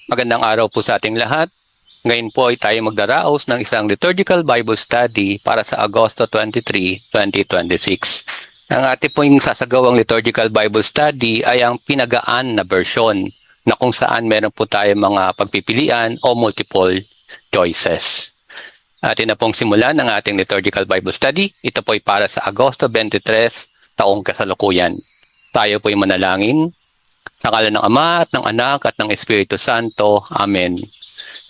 Magandang araw po sa ating lahat. Ngayon po ay tayo magdaraos ng isang liturgical Bible study para sa Agosto 23, 2026. Ang ating pong sasagawang liturgical Bible study ay ang pinagaan na version na kung saan meron po tayo mga pagpipilian o multiple choices. Atin na pong simulan ang ating liturgical Bible study. Ito po ay para sa Agosto 23, taong kasalukuyan. Tayo po ay manalangin. Sa ngalan ng Ama at ng Anak at ng Espiritu Santo. Amen.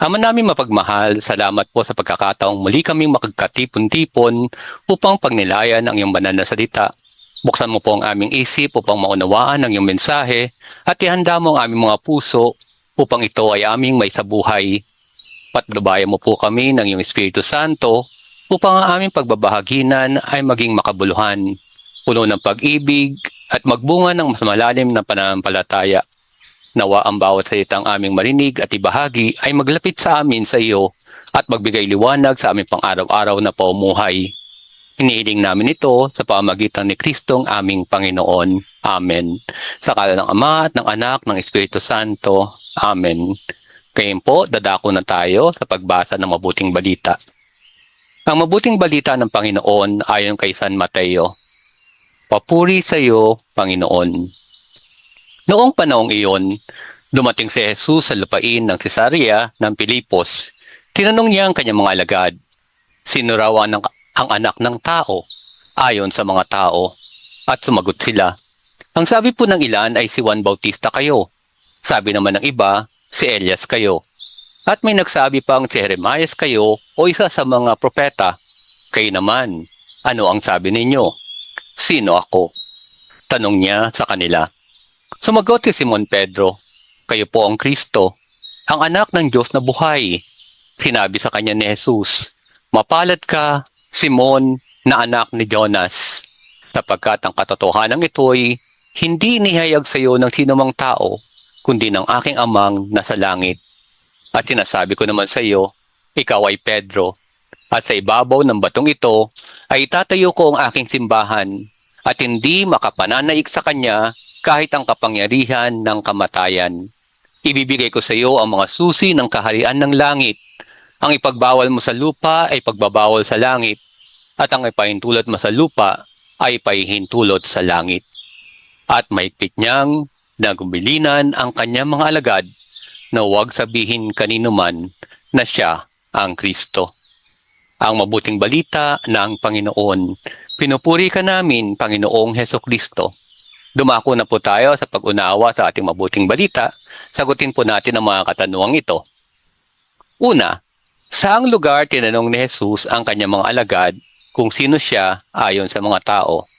Ama namin mapagmahal, salamat po sa pagkakataong muli kaming makagkatipon-tipon upang pagnilayan ang iyong banal na salita. Buksan mo po ang aming isip upang maunawaan ang iyong mensahe at ihanda mo ang aming mga puso upang ito ay aming may sabuhay. Patnubayan mo po kami ng iyong Espiritu Santo upang ang aming pagbabahaginan ay maging makabuluhan, puno ng pag-ibig at magbunga ng mas malalim na pananampalataya. Nawa ang bawat salitang aming marinig at ibahagi ay maglapit sa amin sa iyo at magbigay liwanag sa aming pang-araw-araw na paumuhay. Hinihiling namin ito sa pamamagitan ni Kristong aming Panginoon. Amen. Sa ngalan ng Ama at ng Anak ng Espiritu Santo. Amen. Ngayon po, dadako na tayo sa pagbasa ng mabuting balita. Ang mabuting balita ng Panginoon ayon kay San Mateo. Papuri sa iyo, Panginoon. Noong panahong iyon, dumating si Jesus sa lupain ng Cesarea ng Pilipos. Tinanong niya ang kanyang mga alagad, sino raw ang anak ng tao, ayon sa mga tao, at sumagot sila. Ang sabi po ng ilan ay si Juan Bautista kayo, sabi naman ng iba, si Elias kayo, at may nagsabi pang si Jeremias kayo o isa sa mga propeta. Kayo naman, ano ang sabi ninyo? Sino ako? Tanong niya sa kanila. Sumagot si Simon Pedro, kayo po ang Kristo, ang anak ng Diyos na buhay. Sinabi sa kanya ni Jesus, mapalad ka, Simon, na anak ni Jonas, sapagkat ang katotohanan ito'y hindi inihayag sa iyo ng sinumang tao, kundi ng aking amang nasa langit. At sinasabi ko naman sa iyo, ikaw ay Pedro, at sa ibabaw ng batong ito ay itatayo ko ang aking simbahan at hindi makapananaig sa kanya kahit ang kapangyarihan ng kamatayan. Ibibigay ko sa iyo ang mga susi ng kaharian ng langit. Ang ipagbawal mo sa lupa ay pagbabawal sa langit at ang ipahintulot mo sa lupa ay ipahintulot sa langit. At maigpit niyang nagumbilinan ang kanyang mga alagad na huwag sabihin kanino man na siya ang Kristo. Ang mabuting balita ng Panginoon. Pinupuri ka namin, Panginoong Hesukristo. Dumako na po tayo sa pag-unawa sa ating mabuting balita. Sagutin po natin ang mga katanungang ito. Una, saang lugar tinanong ni Jesus ang kanyang mga alagad kung sino siya ayon sa mga tao?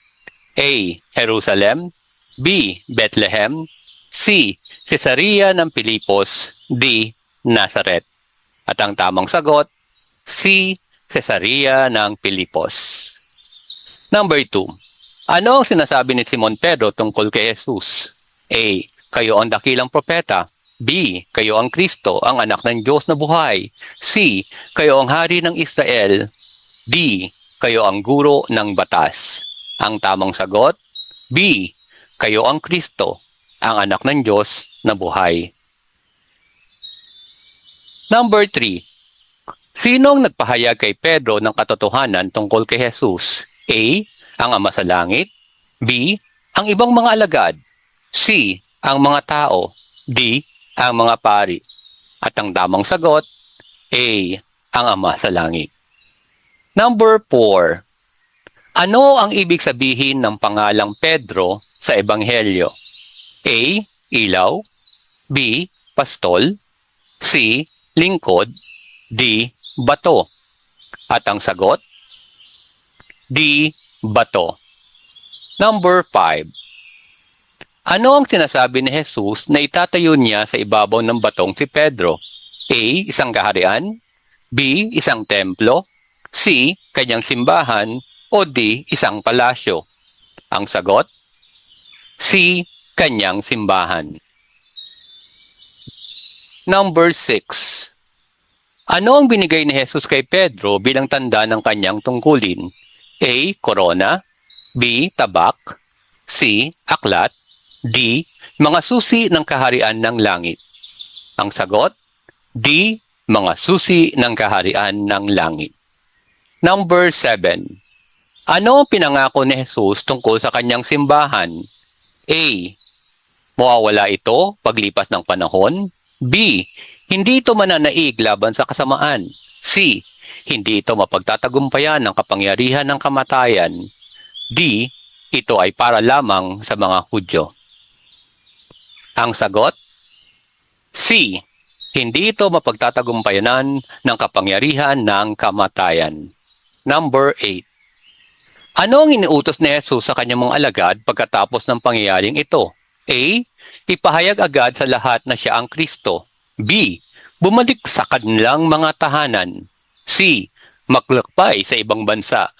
A. Jerusalem. B. Bethlehem. C. Cesarea ng Pilipos. D. Nazaret. At ang tamang sagot, C. Cesarea ng Pilipos. Number 2. Ano ang sinasabi ni Simon Pedro tungkol kay Jesus? A. Kayo ang dakilang propeta. B. Kayo ang Kristo, ang anak ng Diyos na buhay. C. Kayo ang hari ng Israel. D. Kayo ang guro ng batas. Ang tamang sagot, B. Kayo ang Kristo, ang anak ng Diyos na buhay. Number 3. Sinong nagpahayag kay Pedro ng katotohanan tungkol kay Jesus? A. Ang Ama sa langit. B. Ang ibang mga alagad. C. Ang mga tao. D. Ang mga pari. At ang tamang sagot, A. Ang Ama sa langit. Number 4. Ano ang ibig sabihin ng pangalang Pedro sa Ebanghelyo? A. Ilaw. B. Pastol. C. Lingkod. D. Bato. At ang sagot, D. Bato. Number 5. Ano ang sinasabi ni Jesus na itatayo niya sa ibabaw ng batong si Pedro? A. Isang kaharian. B. Isang templo. C. Kanyang simbahan. O D. Isang palasyo. Ang sagot, C. Kanyang simbahan. Number 6. Ano ang binigay ni Jesus kay Pedro bilang tanda ng kanyang tungkulin? A. Corona. B. Tabak. C. Aklat. D. Mga susi ng kaharian ng langit. Ang sagot, D. Mga susi ng kaharian ng langit. Number 7. Ano ang pinangako ni Jesus tungkol sa kanyang simbahan? A. Mawawala ito paglipas ng panahon. B. Hindi ito mananaig laban sa kasamaan. C. Hindi ito mapagtatagumpayan ng kapangyarihan ng kamatayan. D. Ito ay para lamang sa mga Hudyo. Ang sagot? C. Hindi ito mapagtatagumpayanan ng kapangyarihan ng kamatayan. Number 8. Ano ang iniutos ni Jesus sa kanyang mga alagad pagkatapos ng pangyayaring ito? A. Ipahayag agad sa lahat na siya ang Kristo. B. Bumalik sa kanilang mga tahanan. C. Maglakbay sa ibang bansa.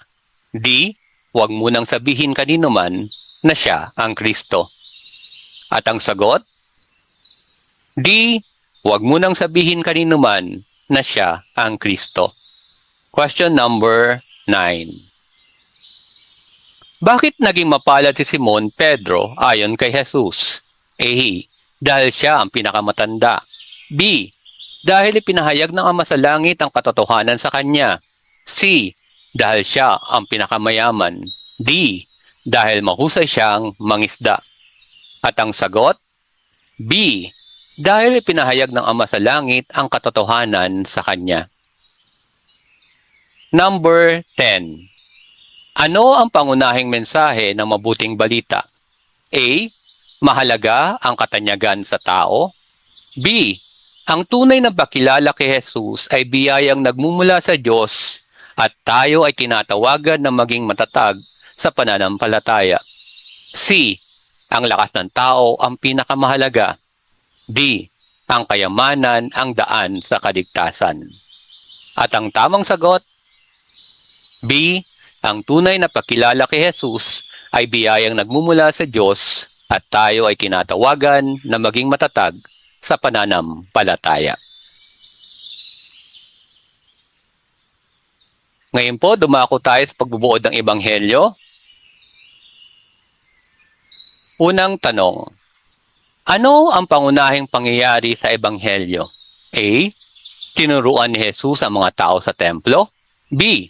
D. Huwag munang sabihin kanino man na siya ang Kristo. At ang sagot? D. Huwag munang sabihin kanino man na siya ang Kristo. Question number 9. Bakit naging mapalad si Simon Pedro ayon kay Jesus? A. Dahil siya ang pinakamatanda. B. Dahil ipinahayag ng Ama sa Langit ang katotohanan sa kanya. C. Dahil siya ang pinakamayaman. D. Dahil mahusay siyang mangisda. At ang sagot? B. Dahil ipinahayag ng Ama sa Langit ang katotohanan sa kanya. Number 10. Ano ang pangunahing mensahe ng mabuting balita? A. Mahalaga ang katanyagan sa tao. B. Ang tunay na pakilala kay Jesus ay biyayang nagmumula sa Diyos at tayo ay tinatawagan na maging matatag sa pananampalataya. C. Ang lakas ng tao ang pinakamahalaga. D. Ang kayamanan ang daan sa kaligtasan. At ang tamang sagot? B. Ang tunay na pakilala kay Jesus ay biyayang nagmumula sa Diyos at tayo ay tinatawagan na maging matatag sa pananampalataya. Ngayon po, dumako tayo sa pagbubuod ng Ebanghelyo. Unang tanong, ano ang pangunahing pangyayari sa Ebanghelyo? A. Tinuruan ni Jesus ang mga tao sa templo. B.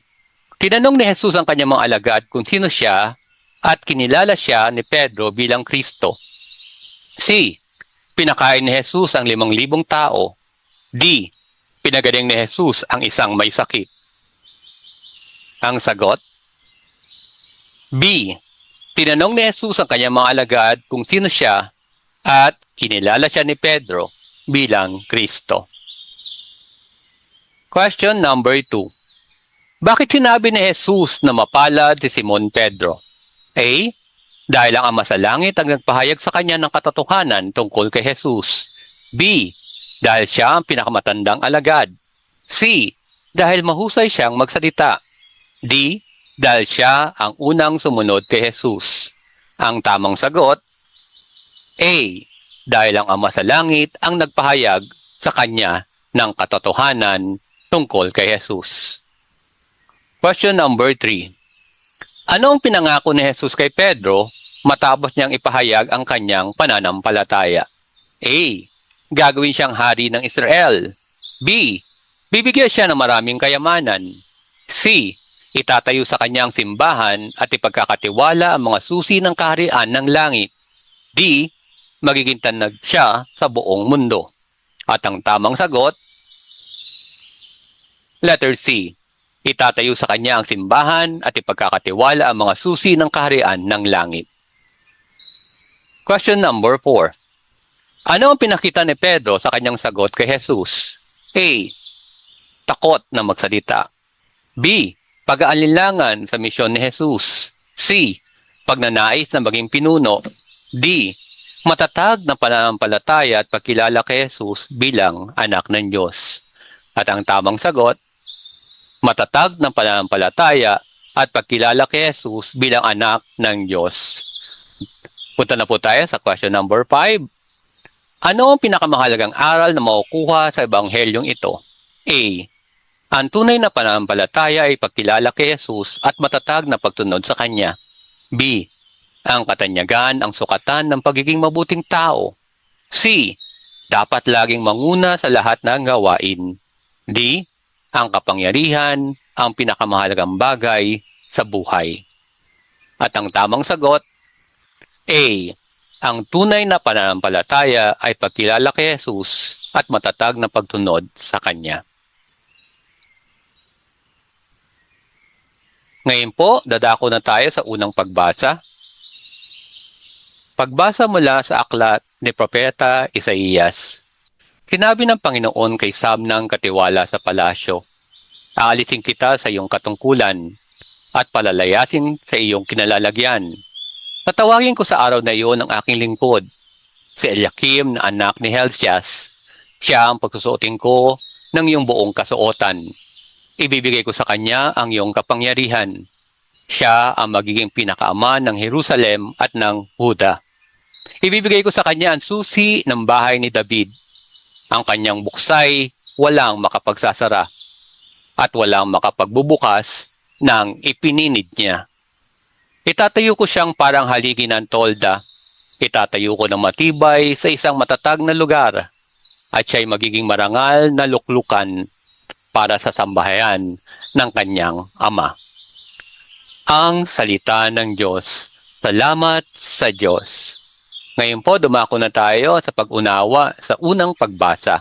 Tinanong ni Jesus ang kanyang mga alagad kung sino siya at kinilala siya ni Pedro bilang Kristo. C. Pinakain ni Jesus ang 5,000 tao. D. Pinagaling ni Jesus ang isang may sakit. Ang sagot? B. Tinanong ni Jesus ang kanyang mga alagad kung sino siya at kinilala siya ni Pedro bilang Kristo. Question number 2. Bakit sinabi ni Jesus na mapalad si Simon Pedro? A. Dahil ang Ama sa Langit ang nagpahayag sa kanya ng katotohanan tungkol kay Jesus. B. Dahil siya ang pinakamatandang alagad. C. Dahil mahusay siyang magsalita. D. Dahil siya ang unang sumunod kay Jesus. Ang tamang sagot? A. Dahil ang Ama sa Langit ang nagpahayag sa kanya ng katotohanan tungkol kay Jesus. Question number 3. Ano ang pinangako ni Jesus kay Pedro matapos niyang ipahayag ang kanyang pananampalataya? A. Gagawin siyang hari ng Israel. B. Bibigyan siya ng maraming kayamanan. C. Itatayo sa kanyang simbahan at ipagkakatiwala ang mga susi ng kaharian ng langit. D. Magiging tanag siya sa buong mundo. At ang tamang sagot? Letter C. Itatayo sa kanya ang simbahan at ipagkakatiwala ang mga susi ng kaharian ng langit. Question number 4. Ano ang pinakita ni Pedro sa kanyang sagot kay Jesus? A. Takot na magsalita. B. Pag-aalinlangan sa misyon ni Jesus. C. Pagnanais na maging pinuno. D. Matatag na pananampalataya at pagkilala kay Jesus bilang anak ng Diyos. At ang tamang sagot, matatag ng pananampalataya at pagkilala kay Jesus bilang anak ng Diyos. Punta na po tayo sa question number 5. Ano ang pinakamahalagang aral na makukuha sa Ebanghelyong ito? A. Ang tunay na pananampalataya ay pagkilala kay Jesus at matatag na pagtunod sa Kanya. B. Ang katanyagan ang sukatan ng pagiging mabuting tao. C. dapat laging manguna sa lahat ng gawain. D. Ang kapangyarihan ang pinakamahalagang bagay sa buhay. At ang tamang sagot, A. Ang tunay na pananampalataya ay pagkilala kay Jesus at matatag na pagtunod sa Kanya. Ngayon po, dadako na tayo sa unang pagbasa. Pagbasa mula sa aklat ni Propeta Isaías. Sinabi ng Panginoon kay Sabnang katiwala sa palasyo, aalisin kita sa iyong katungkulan at palalayasin sa iyong kinalalagyan. Tatawagin ko sa araw na iyon ang aking lingkod, si Eliakim na anak ni Hilcias. Siya ang pagsusuotin ko ng iyong buong kasuotan. Ibibigay ko sa kanya ang iyong kapangyarihan. Siya ang magiging pinakaama ng Jerusalem at ng Huda. Ibibigay ko sa kanya ang susi ng bahay ni David. Ang kanyang buksay, walang makapagsasara at walang makapagbubukas ng ipininid niya. Itatayo ko siyang parang haligi ng tolda. Itatayo ko ng matibay sa isang matatag na lugar at siya'y magiging marangal na luklukan para sa sambahayan ng kanyang ama. Ang salita ng Diyos. Salamat sa Diyos. Ngayon po, dumako na tayo sa pag-unawa sa unang pagbasa.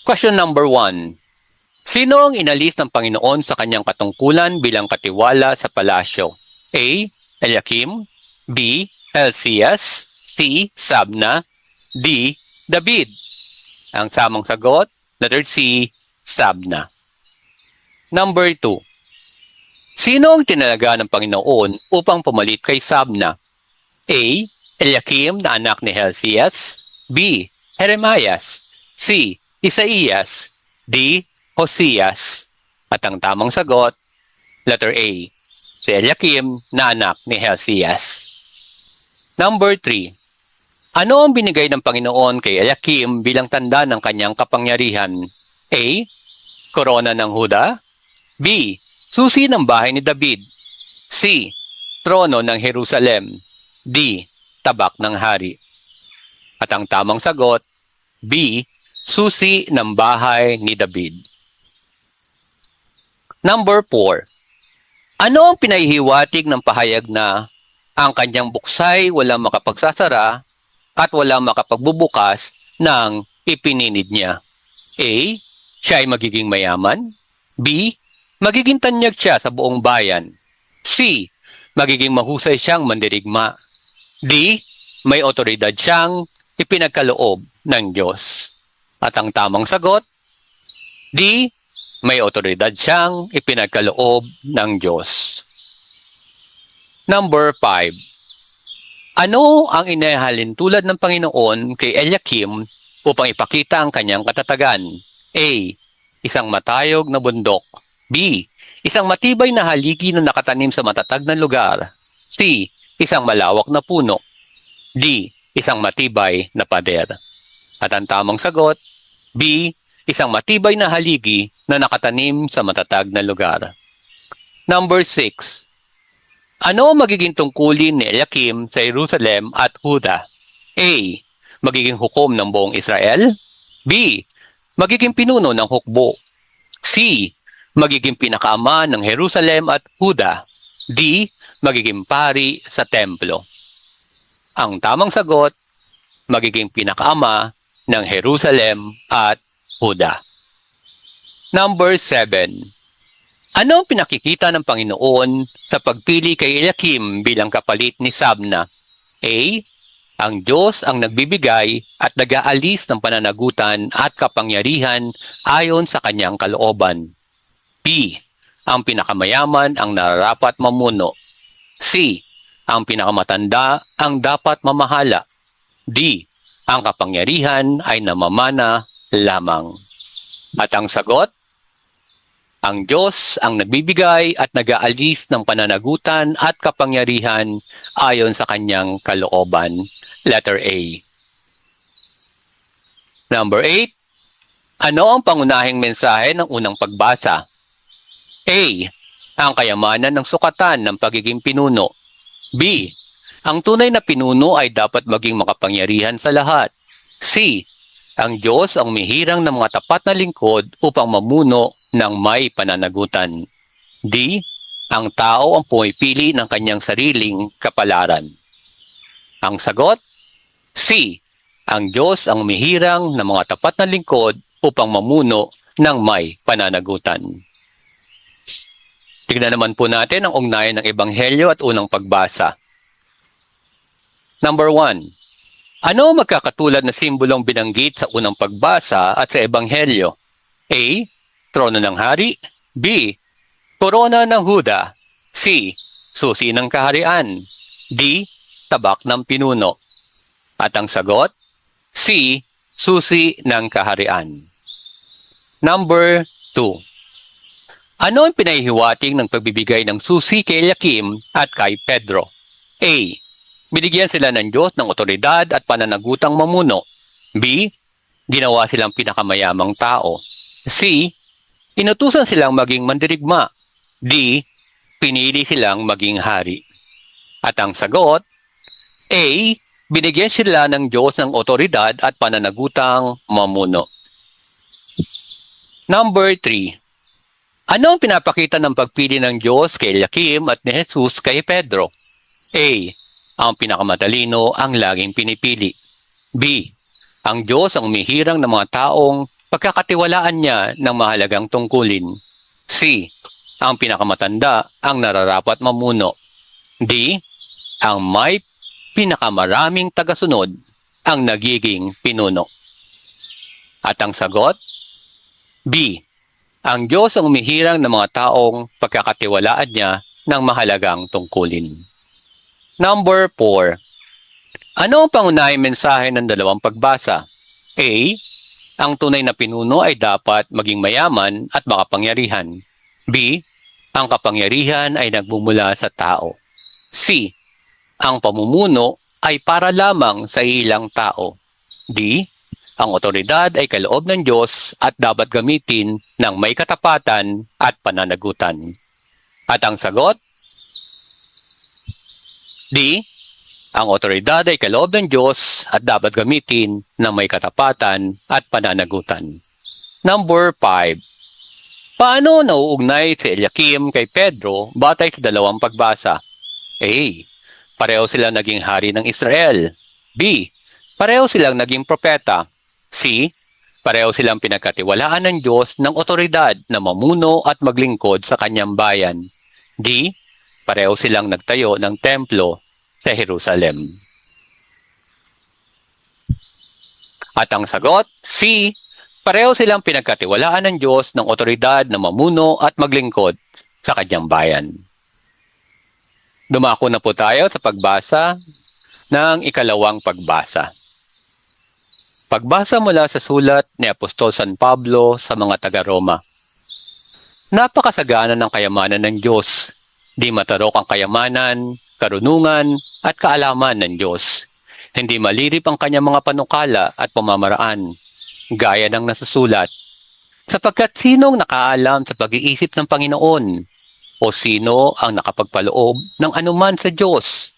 Question number 1. Sino ang inalis ng Panginoon sa kanyang katungkulan bilang katiwala sa palasyo? A. Eliakim, B. Hilcias, C. Sabna, D. David. Ang samang sagot, letter C. Sabna. Number 2. Sino ang tinalaga ng Panginoon upang pumalit kay Sabna? A. Eliakim na anak ni Hilcias, B. Jeremias, C. Isaías, D. Hosias. At ang tamang sagot, letter A. Si Eliakim na anak ni Hilcias. Number 3. Ano ang binigay ng Panginoon kay Eliakim bilang tanda ng kanyang kapangyarihan? A. Korona ng Huda, B. Susi ng bahay ni David, C. Trono ng Jerusalem, D. Tabak ng hari. At ang tamang sagot, B. Susi ng bahay ni David. Number 4. Ano ang pinahihiwatig ng pahayag na ang kanyang buksay walang makapagsasara at walang makapagbubukas ng ipininid niya? A. Siya ay magiging mayaman, B. Magiging tanyag siya sa buong bayan, C. Magiging mahusay siyang mandirigma, D. May otoridad siyang ipinagkaloob ng Diyos. At ang tamang sagot, D. May otoridad siyang ipinagkaloob ng Diyos. Number 5. Ano ang inahalin tulad ng Panginoon kay Eliakim upang ipakita ang kanyang katatagan? A. Isang matayog na bundok, B. Isang matibay na haligi na nakatanim sa matatag na lugar, C. Isang malawak na puno, D. Isang matibay na pader. At ang tamang sagot, B. Isang matibay na haligi na nakatanim sa matatag na lugar. Number 6. Ano ang magiging tungkulin ni Eliakim sa Jerusalem at Huda? A. Magiging hukom ng buong Israel, B. Magiging pinuno ng hukbo, C. Magiging pinakaama ng Jerusalem at Huda, D. Magiging pari sa templo. Ang tamang sagot, magiging pinakaama ng Jerusalem at Huda. Number 7. Ano ang pinakikita ng Panginoon sa pagpili kay Eliakim bilang kapalit ni Sabna? A. Ang Diyos ang nagbibigay at nag-aalis ng pananagutan at kapangyarihan ayon sa kanyang kalooban. B. Ang pinakamayaman ang nararapat mamuno. C. Ang pinakamatanda ang dapat mamahala. D. Ang kapangyarihan ay namamana lamang. At ang sagot, ang Diyos ang nagbibigay at nag-aalis ng pananagutan at kapangyarihan ayon sa kanyang kalooban. Letter A. Number 8. Ano ang pangunahing mensahe ng unang pagbasa? A. Ang kayamanan ng sukatan ng pagiging pinuno. B. Ang tunay na pinuno ay dapat maging makapangyarihan sa lahat. C. Ang Diyos ang mihirang ng mga tapat na lingkod upang mamuno ng may pananagutan. D. Ang tao ang pumipili ng kanyang sariling kapalaran. Ang sagot? C. Ang Diyos ang mihirang ng mga tapat na lingkod upang mamuno ng may pananagutan. Tignan naman po natin ang ugnayan ng Ebanghelyo at unang pagbasa. Number 1. Ano ang magkakatulad na simbolong binanggit sa unang pagbasa at sa Ebanghelyo? A. Trono ng hari. B. Korona ng Huda. C. Susi ng kaharian. D. Tabak ng pinuno. At ang sagot? C. Susi ng kaharian. Number 2. Ano ang pinahihiwatig ng pagbibigay ng susi kay Eliakim at kay Pedro? A. Binigyan sila ng Diyos ng otoridad at pananagutang mamuno. B. Ginawa silang pinakamayamang tao. C. Inutusan silang maging mandirigma. D. Pinili silang maging hari. At ang sagot? A. Binigyan sila ng Diyos ng otoridad at pananagutang mamuno. Number 3. Ano ang pinapakita ng pagpili ng Diyos kay Eliakim at ni Jesus kay Pedro? A. Ang pinakamatalino ang laging pinipili. B. Ang Diyos ang umihirang ng mga taong pagkakatiwalaan niya ng mahalagang tungkulin. C. Ang pinakamatanda ang nararapat mamuno. D. Ang may pinakamaraming tagasunod ang nagiging pinuno. At ang sagot? B. Ang Diyos ang umihirang ng mga taong pagkakatiwalaan niya ng mahalagang tungkulin. Number 4. Ano ang pangunahing mensahe ng dalawang pagbasa? A. Ang tunay na pinuno ay dapat maging mayaman at makapangyarihan. B. Ang kapangyarihan ay nagmumula sa tao. C. Ang pamumuno ay para lamang sa ilang tao. D. Ang otoridad ay kaloob ng Diyos at dapat gamitin ng may katapatan at pananagutan. At ang sagot? D. Ang otoridad ay kaloob ng Diyos at dapat gamitin ng may katapatan at pananagutan. Number 5. Paano nauugnay si Eliakim kay Pedro batay sa dalawang pagbasa? A. Pareho silang naging hari ng Israel. B. Pareho silang naging propeta. C. Pareho silang pinagkatiwalaan ng Diyos ng otoridad na mamuno at maglingkod sa kanyang bayan. D. Pareho silang nagtayo ng templo sa Jerusalem. At ang sagot, C. Pareho silang pinagkatiwalaan ng Diyos ng otoridad na mamuno at maglingkod sa kanyang bayan. Dumako na po tayo sa pagbasa ng ikalawang pagbasa. Pagbasa mula sa sulat ni Apostol San Pablo sa mga taga-Roma. Napakasagana ng kayamanan ng Diyos. Di matarok ang kayamanan, karunungan, at kaalaman ng Diyos. Hindi malirip ang kanyang mga panukala at pamamaraan, gaya ng nasusulat. Sapagkat sinong nakaalam sa pag-iisip ng Panginoon? O sino ang nakapagpaloob ng anuman sa Diyos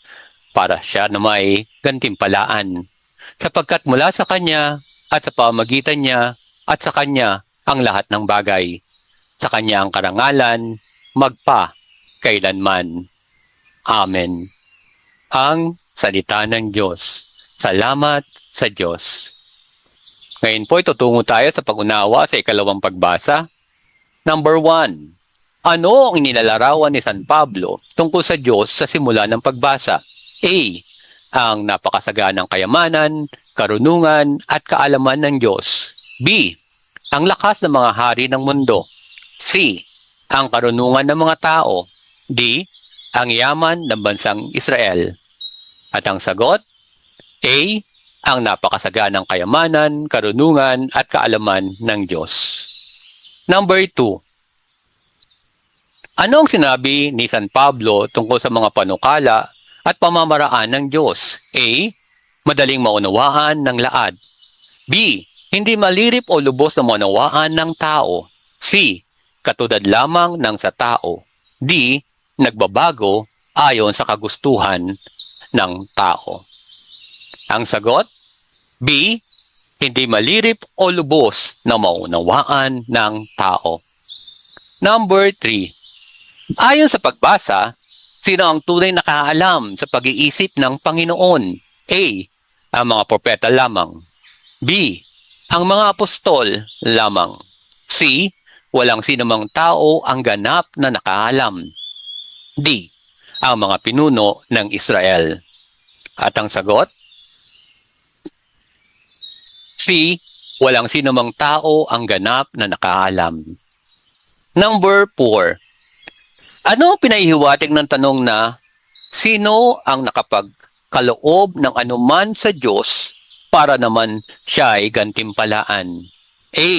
para siya na may gantimpalaan? Sapagkat mula sa Kanya at sa pamamagitan niya at sa Kanya ang lahat ng bagay. Sa Kanya ang karangalan, magpa kailanman. Amen. Ang salita ng Diyos. Salamat sa Diyos. Ngayon po, tutungo tayo sa pag-unawa sa ikalawang pagbasa. Number 1. Ano ang inilalarawan ni San Pablo tungkol sa Diyos sa simula ng pagbasa? A. Ang napakasaganang kayamanan, karunungan, at kaalaman ng Diyos. B. Ang lakas ng mga hari ng mundo. C. Ang karunungan ng mga tao. D. Ang yaman ng bansang Israel. At ang sagot? A. Ang napakasaganang kayamanan, karunungan, at kaalaman ng Diyos. Number 2. Ano ang sinabi ni San Pablo tungkol sa mga panukala at pamamaraan ng Diyos? A. Madaling maunawaan ng laad. B. Hindi malirip o lubos na maunawaan ng tao. C. Katulad lamang ng sa tao. D. Nagbabago ayon sa kagustuhan ng tao? Ang sagot, B. Hindi malirip o lubos na maunawaan ng tao. Number 3. Ayon sa pagbasa, sino ang tunay nakaalam sa pag-iisip ng Panginoon? A. Ang mga propeta lamang. B. Ang mga apostol lamang. C. Walang sinumang tao ang ganap na nakaalam. D. Ang mga pinuno ng Israel. At ang sagot? C. Walang sinumang tao ang ganap na nakaalam. Number 4. Ano ang pinahihiwatig ng tanong na sino ang nakapagkaloob ng anuman sa Diyos para naman siya ay gantimpalaan? A.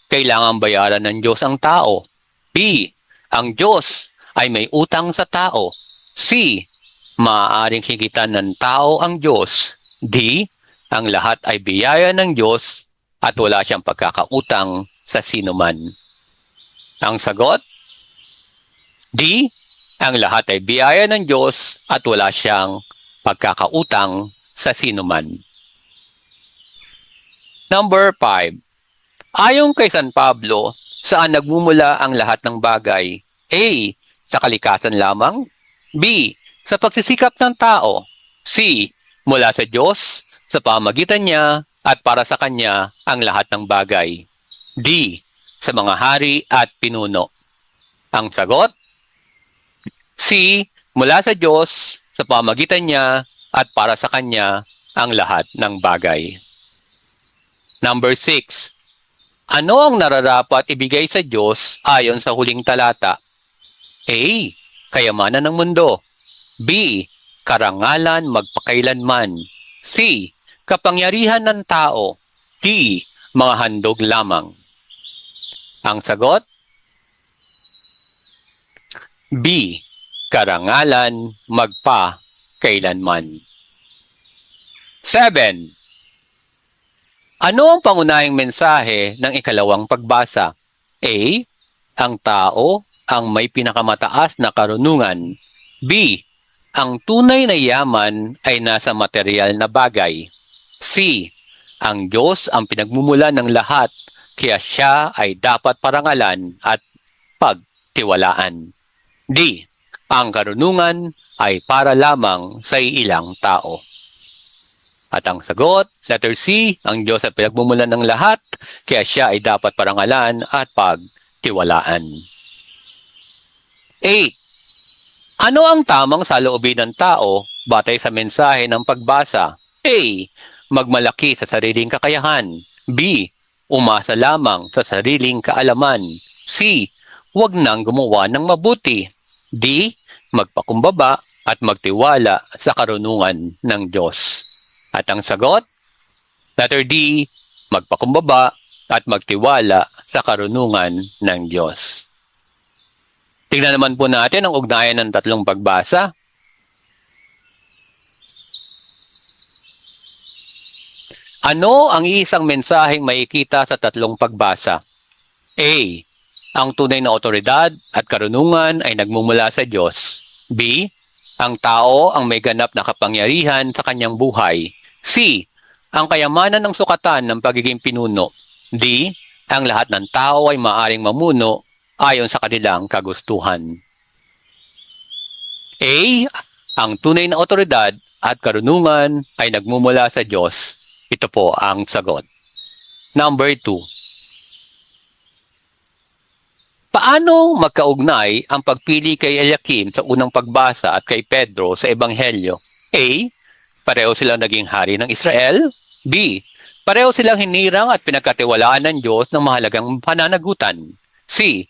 Kailangang bayaran ng Diyos ang tao. B. Ang Diyos ay may utang sa tao. C. Maaaring higitan ng tao ang Diyos. D. Ang lahat ay biyaya ng Diyos at wala siyang pagkakautang sa sinuman. Ang sagot? D. Ang lahat ay biyaya ng Diyos at wala siyang pagkakautang sa sinuman. Number 5. Ayon kay San Pablo, saan nagmumula ang lahat ng bagay? A. Sa kalikasan lamang. B. Sa pagsisikap ng tao. C. Mula sa Diyos, sa pamagitan niya at para sa Kanya ang lahat ng bagay. D. Sa mga hari at pinuno. Ang sagot? C. Mula sa Diyos, sa pamagitan niya at para sa Kanya ang lahat ng bagay. Number 6. Ano ang nararapat ibigay sa Diyos ayon sa huling talata? A. Kayamanan ng mundo. B. Karangalan magpakailanman. C. Kapangyarihan ng tao. D. Mga handog lamang. Ang sagot? B. Karangalan magpakailanman. 7. Ano ang pangunahing mensahe ng ikalawang pagbasa? A. Ang tao ang may pinakamataas na karunungan. B. Ang tunay na yaman ay nasa material na bagay. C. Ang Diyos ang pinagmumula ng lahat, kaya siya ay dapat parangalan at pagtiwalaan. D. Ang karunungan ay para lamang sa ilang tao. At ang sagot, letter C, ang Diyos ay pinagmumulan ng lahat, kaya siya ay dapat parangalan at pagtiwalaan. 8. Ano ang tamang saloobin ng tao batay sa mensahe ng pagbasa? A. Magmalaki sa sariling kakayahan. B. Umasa lamang sa sariling kaalaman. C. Huwag nang gumawa ng mabuti. D. Magpakumbaba at magtiwala sa karunungan ng Diyos. At ang sagot? Letter D. Magpakumbaba at magtiwala sa karunungan ng Diyos. Tingnan naman po natin ang ugnayan ng tatlong pagbasa. Ano ang iisang mensaheng makikita sa tatlong pagbasa? A. Ang tunay na otoridad at karunungan ay nagmumula sa Diyos. B. Ang tao ang may ganap na kapangyarihan sa kanyang buhay. C. Ang kayamanan ng sukatan ng pagiging pinuno. D. Ang lahat ng tao ay maaaring mamuno ayon sa kanilang kagustuhan. A. Ang tunay na otoridad at karunungan ay nagmumula sa Diyos. Ito po ang sagot. Number 2. Paano magkaugnay ang pagpili kay Eliakim sa unang pagbasa at kay Pedro sa Ebanghelyo? A. Pareho silang naging hari ng Israel. B. Pareho silang hinirang at pinagkatiwalaan ng Diyos ng mahalagang pananagutan. C.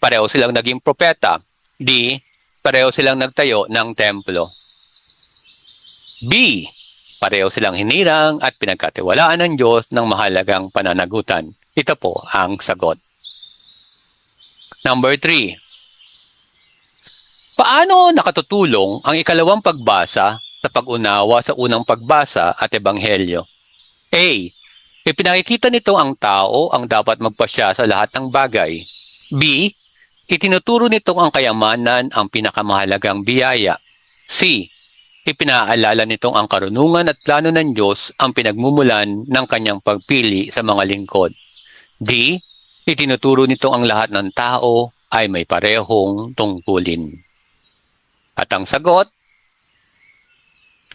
Pareho silang naging propeta. D. Pareho silang nagtayo ng templo. B. Pareho silang hinirang at pinagkatiwalaan ng Diyos ng mahalagang pananagutan. Ito po ang sagot. Number 3. Paano nakatutulong ang ikalawang pagbasa sa pag-unawa sa unang pagbasa at Ebanghelyo? A. Ipinakikita nito ang tao ang dapat magpasya sa lahat ng bagay. B. Itinuturo nitong ang kayamanan ang pinakamahalagang biyaya. C. ipinaalala nitong ang karunungan at plano ng Diyos ang pinagmumulan ng kanyang pagpili sa mga lingkod. D. Itinuturo nitong ang lahat ng tao ay may parehong tungkulin. At ang sagot,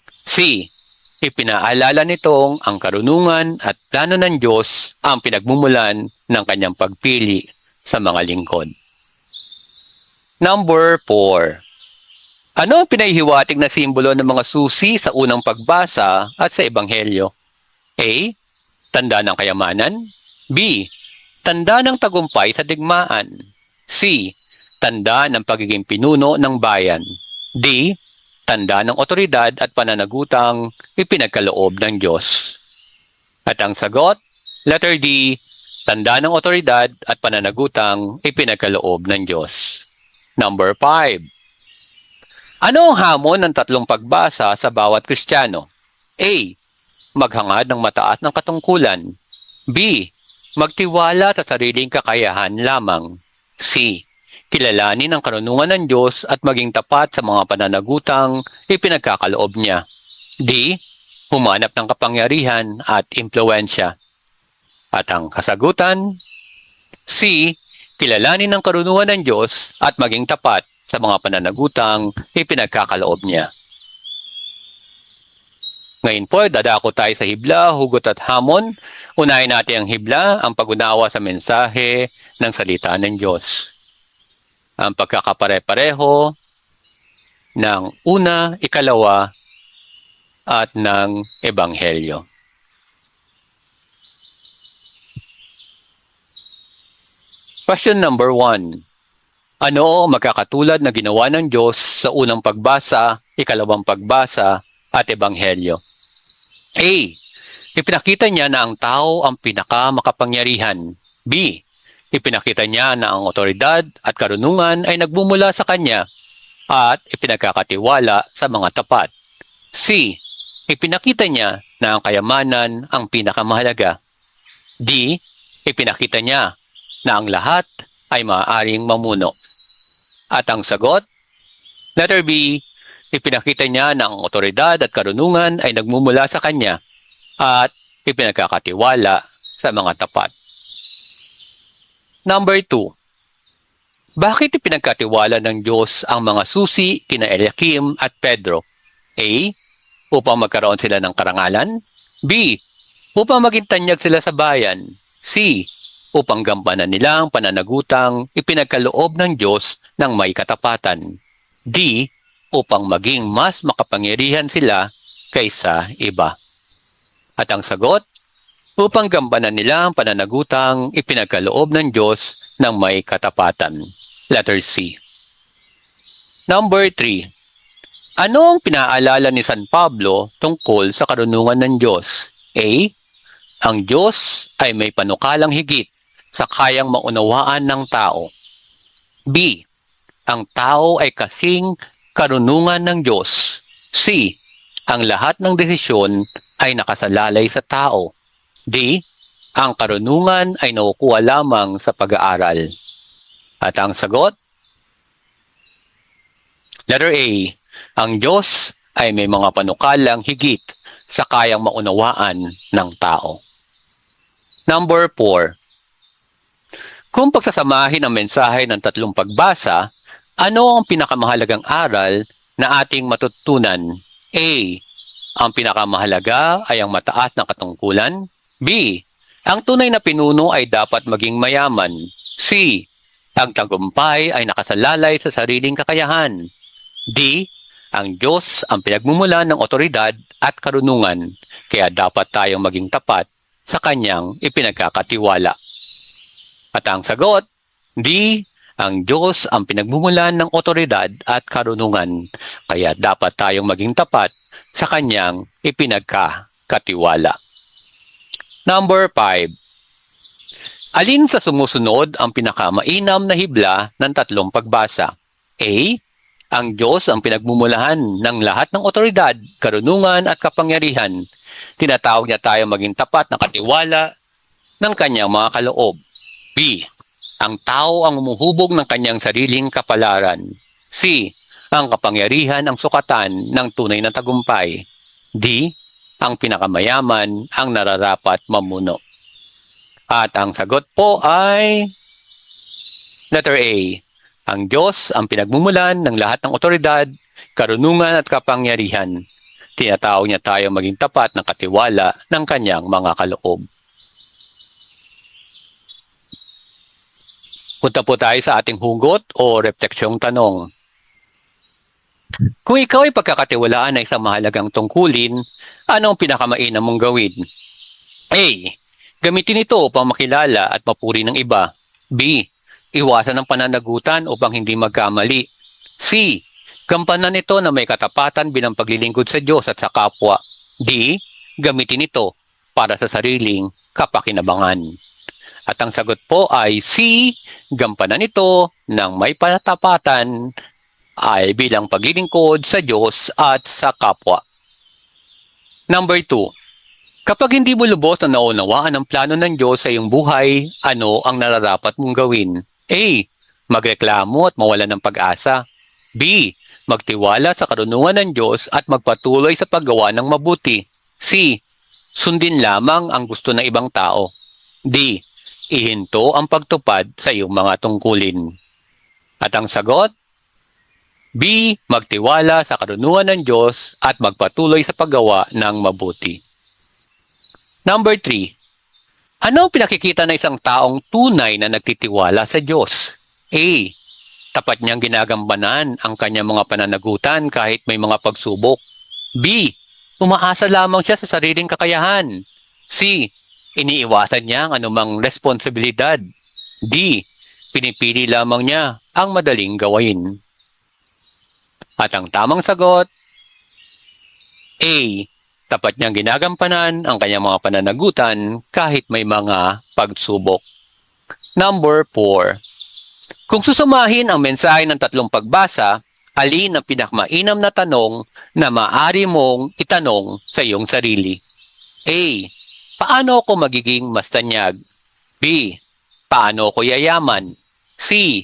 C. Ipinaalala nitong ang karunungan at plano ng Diyos ang pinagmumulan ng kanyang pagpili sa mga lingkod. Number 4. Ano ang pinaihiwatig na simbolo ng mga susi sa unang pagbasa at sa Ebanghelyo? A. Tanda ng kayamanan. B. Tanda ng tagumpay sa digmaan. C. Tanda ng pagiging pinuno ng bayan. D. Tanda ng otoridad at pananagutang ipinagkaloob ng Diyos. At ang sagot, letter D. Tanda ng otoridad at pananagutang ipinagkaloob ng Diyos. Number 5. Ano ang hamon ng tatlong pagbasa sa bawat Kristiyano? A. Maghangad ng mataas ng katungkulan. B. Magtiwala sa sariling kakayahan lamang. C. Kilalanin ang karunungan ng Diyos at maging tapat sa mga pananagutang ipinagkakaloob niya. D. Humanap ng kapangyarihan at impluwensya. At ang kasagutan, C. Kilalanin ang karunungan ng Diyos at maging tapat sa mga pananagutang ipinagkakaloob niya. Ngayon po, dadako tayo sa hibla, hugot at hamon. Unahin natin ang hibla, ang pag-unawa sa mensahe ng salita ng Diyos. Ang pagkakapare-pareho ng una, ikalawa, at ng Ebanghelyo. Question number 1. Ano ang magkakatulad na ginawa ng Diyos sa unang pagbasa, ikalawang pagbasa, at Ebanghelyo? A. Ipinakita niya na ang tao ang pinakamakapangyarihan. B. Ipinakita niya na ang otoridad at karunungan ay nagmumula sa kanya at ipinagkakatiwala sa mga tapat. C. Ipinakita niya na ang kayamanan ang pinakamahalaga. D. Ipinakita niya na ang lahat ay maaaring mamuno. At ang sagot, letter B, ipinakita niya na ang otoridad at karunungan ay nagmumula sa kanya at ipinagkakatiwala sa mga tapat. Number 2. Bakit ipinagkatiwala ng Diyos ang mga susi kina Eliakim at Pedro? A. Upang magkaroon sila ng karangalan. B. Upang maging tanyag sila sa bayan. C. Upang gampanan nila ang pananagutang ipinagkaloob ng Diyos ng may katapatan. D. Upang maging mas makapangyarihan sila kaysa iba. At ang sagot, upang gampanan nila ang pananagutang ipinagkaloob ng Diyos ng may katapatan. Letter C. Number 3. Ano ang pinaalala ni San Pablo tungkol sa karunungan ng Diyos? A. Ang Diyos ay may panukalang higit sa kayang maunawaan ng tao. B. Ang tao ay kasing karunungan ng Diyos. C. Ang lahat ng desisyon ay nakasalalay sa tao. D. Ang karunungan ay nakukuha lamang sa pag-aaral. At ang sagot? Letter A. Ang Diyos ay may mga panukalang higit sa kayang maunawaan ng tao. Number 4. Kung pagsasamahin ang mensahe ng tatlong pagbasa, ano ang pinakamahalagang aral na ating matutunan? A. Ang pinakamahalaga ay ang mataas na katungkulan. B. Ang tunay na pinuno ay dapat maging mayaman. C. Ang tagumpay ay nakasalalay sa sariling kakayahan. D. Ang Diyos ang pinagmumulan ng otoridad at karunungan, kaya dapat tayong maging tapat sa kanyang ipinagkakatiwala. At ang sagot, D. Ang Diyos ang pinagmumulan ng otoridad at karunungan, kaya dapat tayong maging tapat sa kanyang ipinagkakatiwala. Number 5. Alin sa sumusunod ang pinakamainam na hibla ng tatlong pagbasa? A. Ang Diyos ang pinagmumulahan ng lahat ng otoridad, karunungan at kapangyarihan. Tinatawag niya tayo maging tapat na katiwala ng kanyang mga kaloob. B. Ang tao ang umuhubog ng kanyang sariling kapalaran. C. Ang kapangyarihan ang sukatan ng tunay na tagumpay. D. Ang pinakamayaman ang nararapat mamuno. At ang sagot po ay letter A. Ang Diyos ang pinagmumulan ng lahat ng otoridad, karunungan at kapangyarihan. Tinatawag niya tayo maging tapat ng katiwala ng kanyang mga kaloob. Punta po tayo sa ating hugot o refleksyong tanong. Kung ikaw ay pagkakatiwalaan ng isang mahalagang tungkulin, ano ang pinakamainam mong gawin? A. Gamitin ito upang makilala at mapuri ng iba. B. Iwasan ang pananagutan upang hindi magkamali. C. Gampanan ito na may katapatan bilang paglilingkod sa Diyos at sa kapwa. D. Gamitin ito para sa sariling kapakinabangan. At ang sagot po ay C. Gampanan ito ng may patapatan ay bilang paglilingkod sa Diyos at sa kapwa. Number 2. Kapag hindi mo lubos na naunawaan ang plano ng Diyos sa iyong buhay, ano ang nararapat mong gawin? A. Magreklamo at mawalan ng pag-asa. B. Magtiwala sa karunungan ng Diyos at magpatuloy sa paggawa ng mabuti. C. Sundin lamang ang gusto ng ibang tao. D. Ihinto ang pagtupad sa iyong mga tungkulin. At ang sagot? B. Magtiwala sa karunungan ng Diyos at magpatuloy sa paggawa ng mabuti. Number 3. Ano ang pinakikita ng isang taong tunay na nagtitiwala sa Diyos? A. Tapat niyang ginagampanan ang kanyang mga pananagutan kahit may mga pagsubok. B. Umaasa lamang siya sa sariling kakayahan. C. Iniiwasan niya ang anumang responsibilidad. D. Pinipili lamang niya ang madaling gawain. At ang tamang sagot, A. Tapat niyang ginagampanan ang kanyang mga pananagutan kahit may mga pagsubok. Number 4. Kung susumahin ang mensahe ng tatlong pagbasa, alin ang pinakamainam na tanong na maaari mong itanong sa iyong sarili? A. Paano ako magiging mas tanyag? B. Paano ako yayaman? C.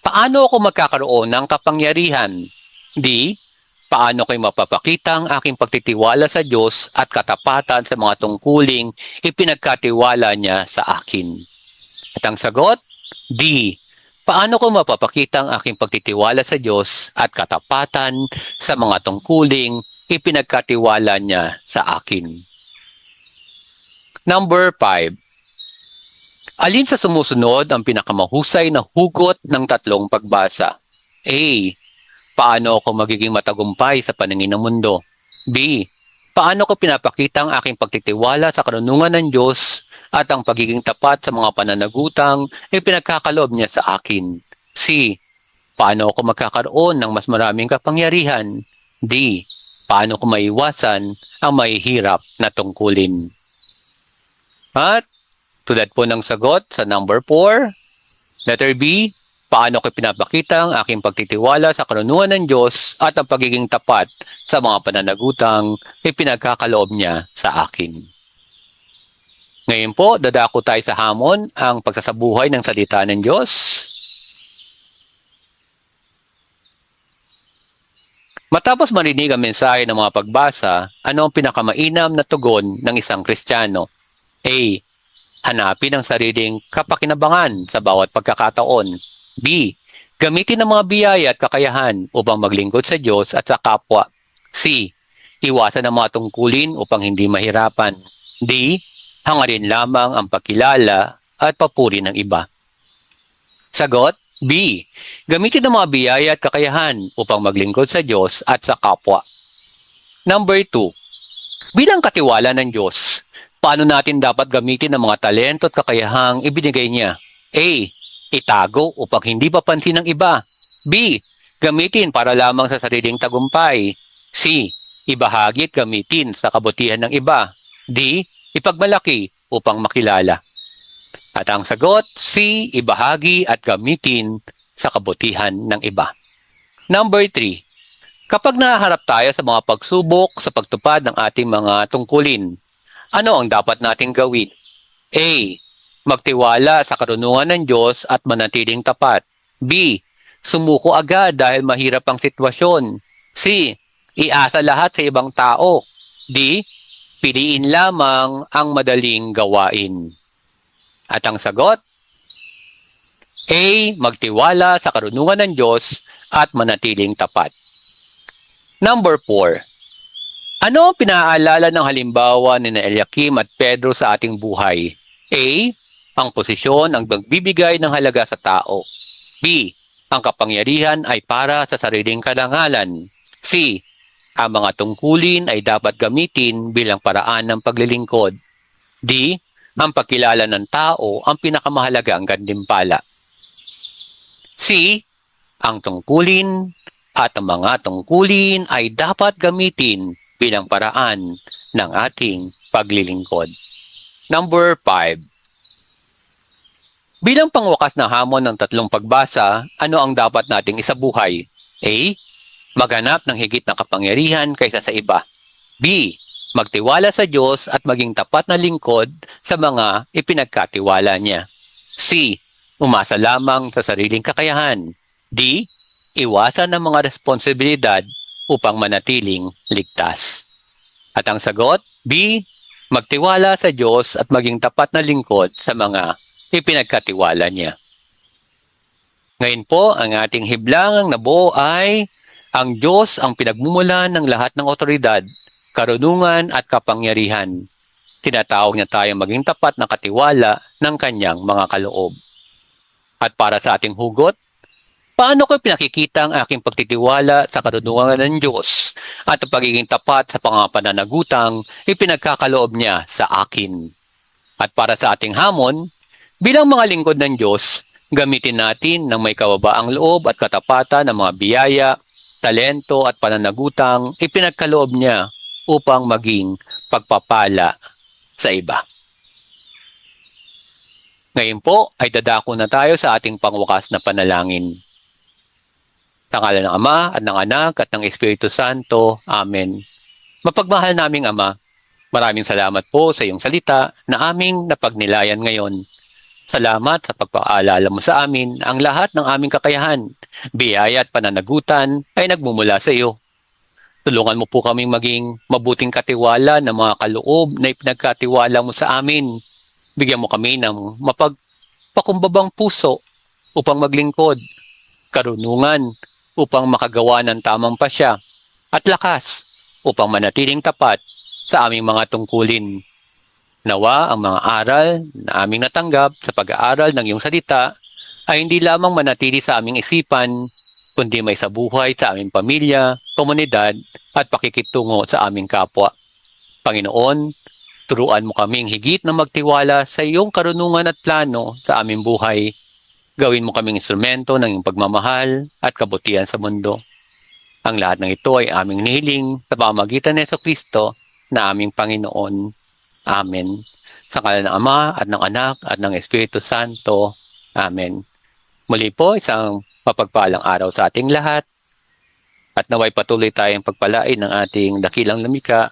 Paano ako magkakaroon ng kapangyarihan? D. Paano ko'y mapapakita ang aking pagtitiwala sa Diyos at katapatan sa mga tungkuling ipinagkatiwala niya sa akin? At ang sagot, D. Paano ko mapapakita ang aking pagtitiwala sa Diyos at katapatan sa mga tungkuling ipinagkatiwala niya sa akin? Number 5. Alin sa sumusunod ang pinakamahusay na hugot ng tatlong pagbasa? A. Paano ako magiging matagumpay sa paningin ng mundo? B. Paano ko pinapakita ang aking pagtitiwala sa karunungan ng Diyos at ang pagiging tapat sa mga pananagutang ipinagkakaloob niya sa akin? C. Paano ako magkakaroon ng mas maraming kapangyarihan? D. Paano ko maiwasan ang mahihirap na tungkulin? At tulad po ng sagot sa number 4, letter B, paano ko pinapakita ang aking pagtitiwala sa karunungan ng Diyos at ang pagiging tapat sa mga pananagutang ipinagkakaloob niya sa akin. Ngayon po, dadako tayo sa hamon, ang pagsasabuhay ng salita ng Diyos. Matapos marinig ang mensahe ng mga pagbasa, ano ang pinakamainam na tugon ng isang Kristiyano? A. Hanapin ang sariling kapakinabangan sa bawat pagkakataon. B. Gamitin ang mga biyaya at kakayahan upang maglingkod sa Diyos at sa kapwa. C. Iwasan ang mga tungkulin upang hindi mahirapan. D. Hangarin lamang ang pagkilala at papuri ng iba. Sagot, B. Gamitin ang mga biyaya at kakayahan upang maglingkod sa Diyos at sa kapwa. Number 2. Bilang katiwala ng Diyos, paano natin dapat gamitin ang mga talento at kakayahang ibinigay niya? A. Itago upang hindi papansin ng iba. B. Gamitin para lamang sa sariling tagumpay. C. Ibahagi at gamitin sa kabutihan ng iba. D. Ipagmalaki upang makilala. At ang sagot, C. Ibahagi at gamitin sa kabutihan ng iba. Number 3. Kapag nahaharap tayo sa mga pagsubok sa pagtupad ng ating mga tungkulin, ano ang dapat nating gawin? A. Magtiwala sa karunungan ng Diyos at manatiling tapat. B. Sumuko agad dahil mahirap ang sitwasyon. C. Iasa lahat sa ibang tao. D. Piliin lamang ang madaling gawain. At ang sagot? A. Magtiwala sa karunungan ng Diyos at manatiling tapat. Number 4. Ano ang pinaalala ng halimbawa ni Eliakim at Pedro sa ating buhay? A. Ang posisyon ang magbibigay ng halaga sa tao. B. Ang kapangyarihan ay para sa sariling karangalan. C. Ang mga tungkulin ay dapat gamitin bilang paraan ng paglilingkod. D. Ang pagkilala ng tao ang pinakamahalagang gantimpala. C. Ang tungkulin at ang mga tungkulin ay dapat gamitin bilang paraan ng ating paglilingkod. Number 5. Bilang pangwakas na hamon ng tatlong pagbasa, ano ang dapat nating isabuhay? A. Maghanap ng higit na kapangyarihan kaysa sa iba. B. Magtiwala sa Diyos at maging tapat na lingkod sa mga ipinagkatiwala niya. C. Umasa lamang sa sariling kakayahan. D. Iwasan ang mga responsibilidad upang manatiling ligtas. At ang sagot, B. Magtiwala sa Diyos at maging tapat na lingkod sa mga ipinagkatiwala niya. Ngayon po, ang ating hiblangang nabuo ay ang Diyos ang pinagmumulan ng lahat ng otoridad, karunungan at kapangyarihan. Tinatawag niya tayong maging tapat na katiwala ng kanyang mga kaloob. At para sa ating hugot, paano ko pinakikita ang aking pagtitiwala sa karunungan ng Diyos at ang pagiging tapat sa mga pananagutang ipinagkakaloob niya sa akin? At para sa ating hamon, bilang mga lingkod ng Diyos, gamitin natin ng may kababaang loob at katapatan ng mga biyaya, talento at pananagutang ipinagkaloob niya upang maging pagpapala sa iba. Ngayon po ay dadako na tayo sa ating pangwakas na panalangin. Sa ngalan ng Ama at ng Anak at ng Espiritu Santo. Amen. Mapagmahal naming Ama, maraming salamat po sa iyong salita na aming napagnilayan ngayon. Salamat sa pagpaalala mo sa amin na ang lahat ng aming kakayahan, biyaya at pananagutan ay nagmumula sa iyo. Tulungan mo po kaming maging mabuting katiwala ng mga kaloob na ipinagkatiwala mo sa amin. Bigyan mo kami ng mapagpakumbabang puso upang maglingkod, karunungan upang makagawa ng tamang pasya, at lakas upang manatiling tapat sa aming mga tungkulin. Nawa ang mga aral na aming natanggap sa pag-aaral ng iyong salita ay hindi lamang manatili sa aming isipan, kundi may sabuhay sa aming pamilya, komunidad at pakikitungo sa aming kapwa. Panginoon, turuan mo kaming higit na magtiwala sa iyong karunungan at plano sa aming buhay. Gawin mo kaming instrumento ng iyong pagmamahal at kabutihan sa mundo. Ang lahat ng ito ay aming nihiling sa pamamagitan ni Jesucristo na aming Panginoon. Amen. Sa ngalan ng Ama at ng Anak at ng Espiritu Santo. Amen. Muli po, isang mapagpalang araw sa ating lahat at naway patuloy tayong pagpalain ng ating dakilang lumikha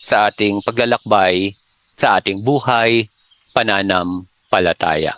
sa ating paglalakbay sa ating buhay, pananampalataya.